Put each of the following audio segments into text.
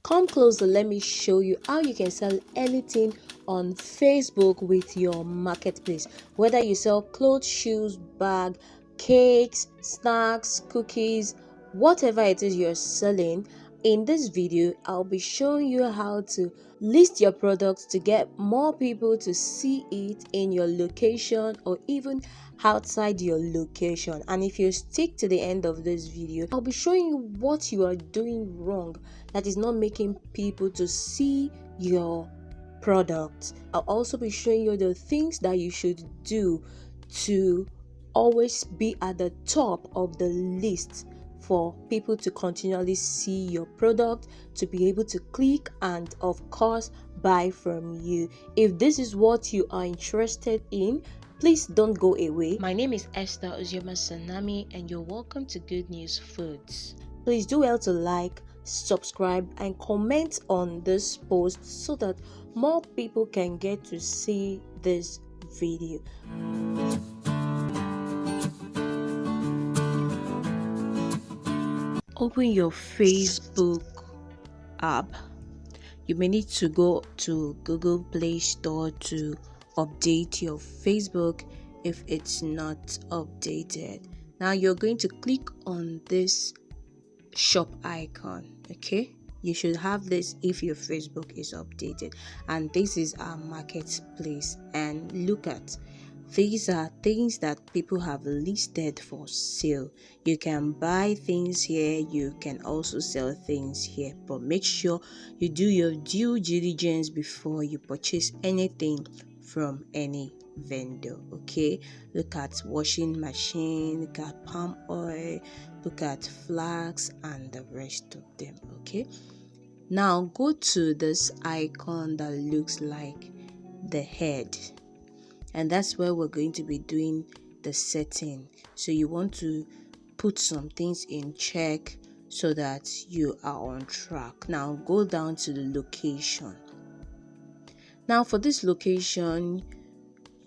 Come closer, let me show you how you can sell anything on Facebook with your marketplace. Whether you sell clothes, shoes, bag, cakes, snacks, cookies, whatever it is you're selling, in this video I'll be showing you how to list your products to get more people to see it in your location or even outside your location. And if you stick to the end of this video, I'll be showing you what you are doing wrong that is not making people to see your product. I'll also be showing you the things that you should do to always be at the top of the list for people to continually see your product, to be able to click and of course buy from you. If this is what you are interested in, please don't go away. My name is Esther Ozioma Sanami and you're welcome to Good News Foods. Please do well to like, subscribe and comment on this post so that more people can get to see this video. Open your Facebook app. You may need to go to Google Play Store to update your Facebook if it's not updated. Now you're going to click on this shop icon. Okay, you should have this if your Facebook is updated, and this is our marketplace. And look at, these are things that people have listed for sale. You can buy things here, you can also sell things here, but make sure you do your due diligence before you purchase anything from any vendor. Okay, look at washing machine, look at palm oil, look at flax and the rest of them. Okay, now go to this icon that looks like the head, and that's where we're going to be doing the setting. So you want to put some things in check so that you are on track. Now go down to the location. Now for this location,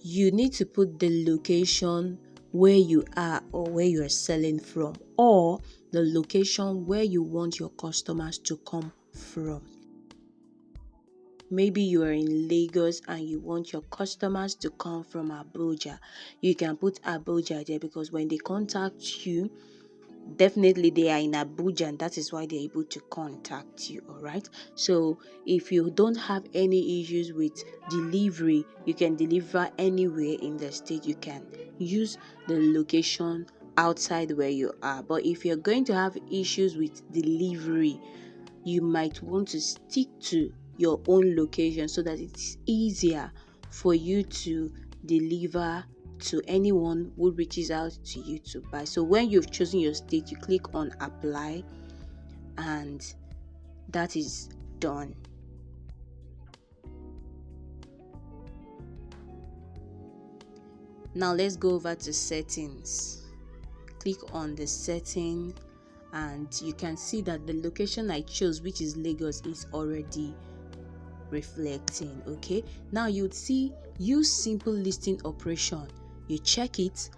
you need to put the location where you are or where you are selling from, or the location where you want your customers to come from. Maybe you are in Lagos and you want your customers to come from Abuja. You can put Abuja there because when they contact you, definitely they are in Abuja, and that is why they're able to contact you. All right, so if you don't have any issues with delivery, you can deliver anywhere in the state. You can use the location outside where you are. But if you're going to have issues with delivery, you might want to stick to your own location so that it's easier for you to deliver to anyone who reaches out to you to buy. So when you've chosen your state, you click on apply, and that is done. Now let's go over to settings. Click on the setting, and you can see that the location I chose, which is Lagos, is already reflecting. Okay, now you'd see use simple listing operation. You check it,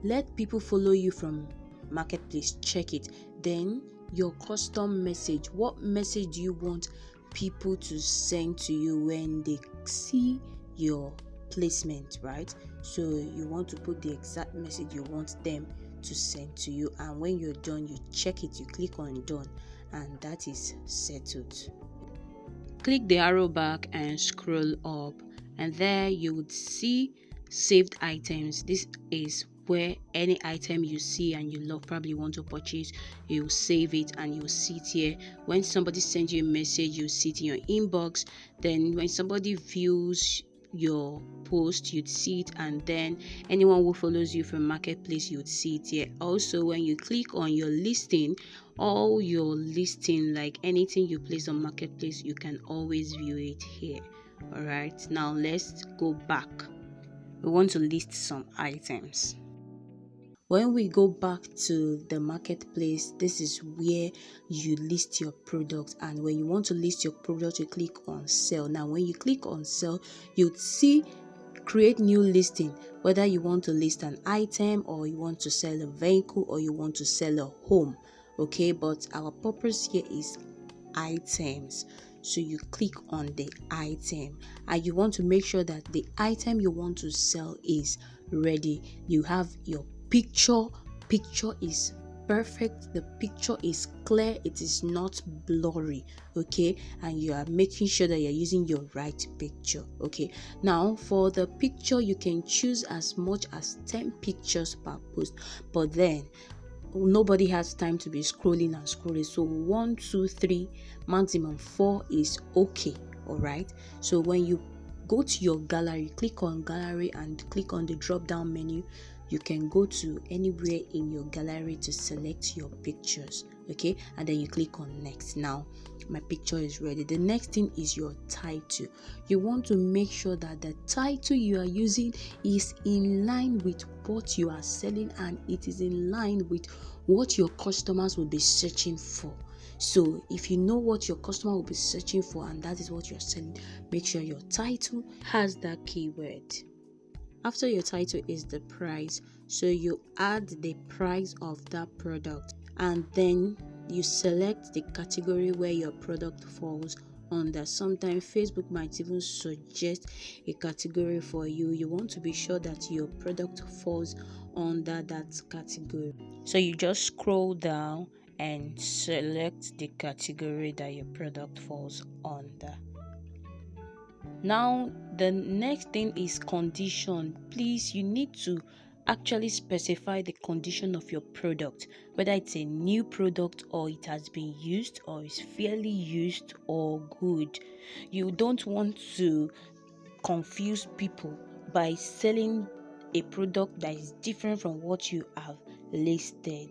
let people follow you from marketplace, check it. Then your custom message, what message do you want people to send to you when they see your placement, right? So you want to put the exact message you want them to send to you, and when you're done, you check it, you click on done, and that is settled. Click the arrow back and scroll up, and there you would see saved items. This is where any item you see and you love, probably want to purchase, you save it and you see it here. When somebody sends you a message, you see it in your inbox. Then when somebody views your post, you'd see it, and then anyone who follows you from marketplace, you'd see it here. Also, when you click on your listing, all your listing, like anything you place on marketplace, you can always view it here. All right, now let's go back. We want to list some items. When we go back to the marketplace, this is where you list your product, and when you want to list your product, you click on sell. Now when you click on sell, you'd see create new listing, whether you want to list an item or you want to sell a vehicle or you want to sell a home. Okay, but our purpose here is items. So you click on the item, and you want to make sure that the item you want to sell is ready. You have your picture is perfect, the picture is clear, it is not blurry, okay, and you are making sure that you're using your right picture. Okay, now for the picture, you can choose as much as 10 pictures per post, but then nobody has time to be scrolling and scrolling, so 1, 2, 3, maximum 4 is okay. All right, so when you go to your gallery, click on gallery and click on the drop down menu. You can go to anywhere in your gallery to select your pictures, okay, and then you click on next. Now my picture is ready. The next thing is your title. You want to make sure that the title you are using is in line with what you are selling, and it is in line with what your customers will be searching for. So if you know what your customer will be searching for and that is what you're selling, make sure your title has that keyword. After your title is the price, so you add the price of that product, and then you select the category where your product falls under. Sometimes Facebook might even suggest a category for you. You want to be sure that your product falls under that category, so you just scroll down and select the category that your product falls under. Now the next thing is condition. Please, you need to actually specify the condition of your product, whether it's a new product or it has been used or is fairly used or good. You don't want to confuse people by selling a product that is different from what you have listed.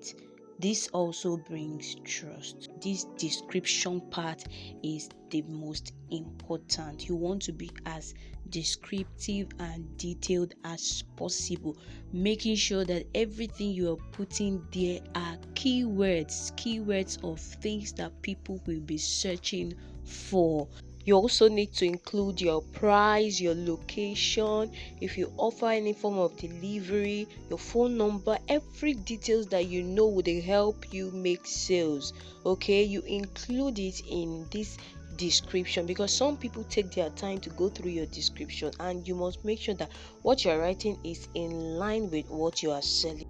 This also brings trust. This description part is the most important. You want to be as descriptive and detailed as possible, making sure that everything you are putting there are keywords of things that people will be searching for. You also need to include your price, your location, if you offer any form of delivery, your phone number, every details that you know would help you make sales. Okay, you include it in this description, because some people take their time to go through your description, and you must make sure that what you are writing is in line with what you are selling.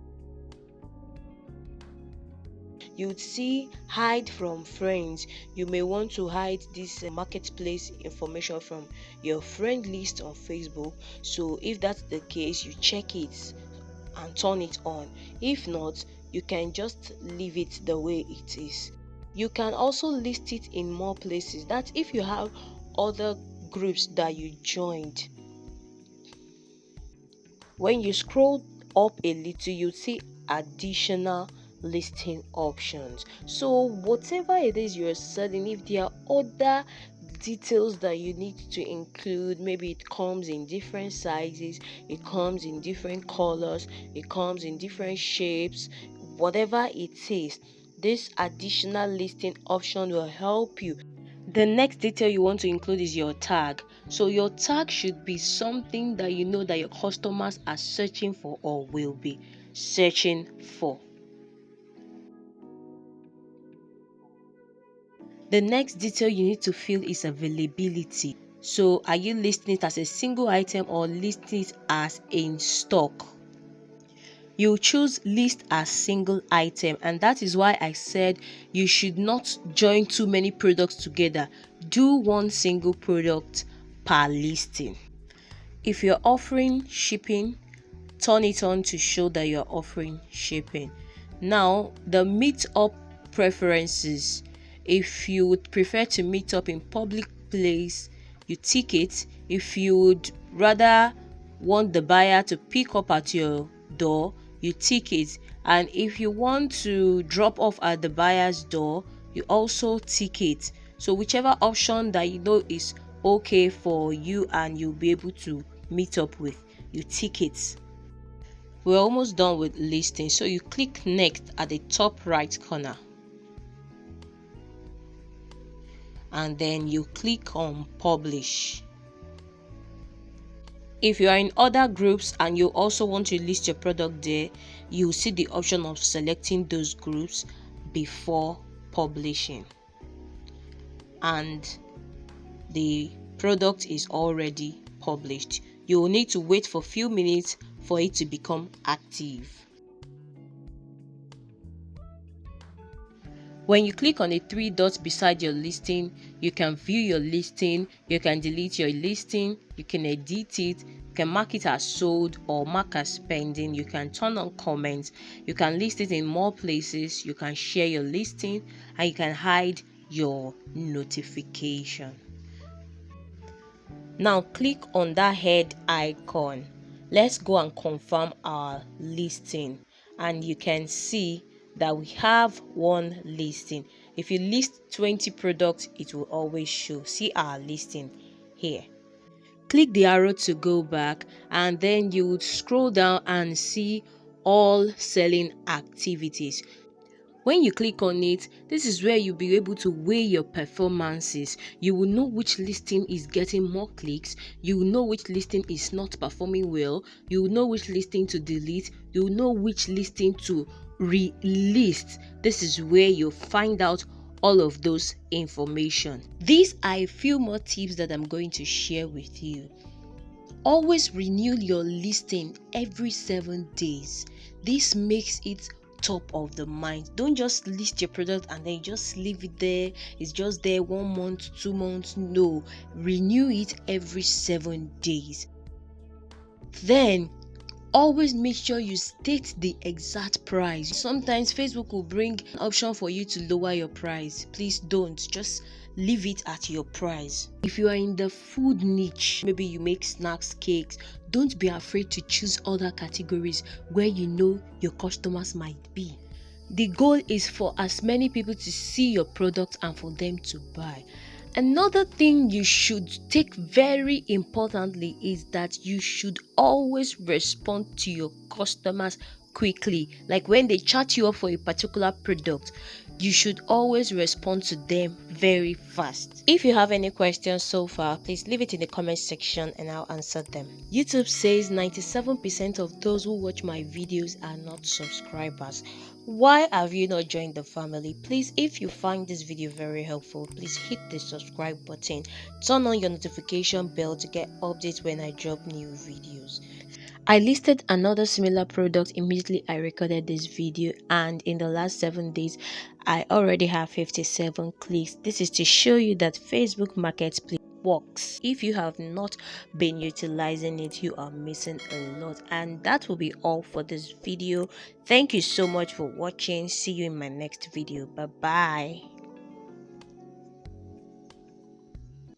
You would see hide from friends. You may want to hide this marketplace information from your friend list on Facebook. So if that's the case, you check it and turn it on. If not, you can just leave it the way it is. You can also list it in more places. That if you have other groups that you joined, when you scroll up a little, you see additional listing options. So whatever it is you're selling, if there are other details that you need to include, maybe it comes in different sizes, it comes in different colors, it comes in different shapes, whatever it is, this additional listing option will help you. The next detail you want to include is your tag. So your tag should be something that you know that your customers are searching for or will be searching for. The next detail you need to fill is availability. So are you listing it as a single item or listing it as in stock? You choose list as single item, and that is why I said you should not join too many products together. Do one single product per listing. If you're offering shipping, turn it on to show that you're offering shipping. Now the meetup preferences. If you would prefer to meet up in public place, you tick it. If you would rather want the buyer to pick up at your door, you tick it. And if you want to drop off at the buyer's door, you also tick it. So whichever option that you know is okay for you and you'll be able to meet up with, you tick it. We're almost done with listing, so you click next at the top right corner, and then you click on publish. If you are in other groups and you also want to list your product there, you see the option of selecting those groups before publishing. and the product is already published. You will need to wait for a few minutes for it to become active. When you click on the three dots beside your listing, you can view your listing, you can delete your listing, you can edit it, you can mark it as sold or mark as pending, you can turn on comments, you can list it in more places, you can share your listing, and you can hide your notification. Now click on that head icon. Let's go and confirm our listing, and you can see that we have one listing. If you list 20 products, it will always show. See our listing here. Click the arrow to go back, and then you would scroll down and see all selling activities. When you click on it, this is where you'll be able to weigh your performances. You will know which listing is getting more clicks. You will know which listing is not performing well. You will know which listing to delete. You will know which listing to relist. This is where you'll find out all of those information. These are a few more tips that I'm going to share with you. Always renew your listing every 7 days. This makes it top of the mind. Don't just list your product and then just leave it there. It's just there 1 month, 2 months. No, renew it every 7 days. Then always make sure you state the exact price. Sometimes Facebook will bring an option for you to lower your price. Please don't. Just leave it at your price. If you are in the food niche, maybe you make snacks, cakes, don't be afraid to choose other categories where you know your customers might be. The goal is for as many people to see your product and for them to buy. Another thing you should take very importantly is that you should always respond to your customers quickly. Like when they chat you up for a particular product, you should always respond to them very fast. If you have any questions so far, please leave it in the comment section and I'll answer them. YouTube says 97% of those who watch my videos are not subscribers. Why have you not joined the family? Please, if you find this video very helpful, please hit the subscribe button. Turn on your notification bell to get updates when I drop new videos. I listed another similar product immediately I recorded this video, and in the last 7 days I already have 57 clicks. This is to show you that Facebook Marketplace works. If you have not been utilizing it, you are missing a lot. And that will be all for this video. Thank you so much for watching. See you in my next video. Bye bye.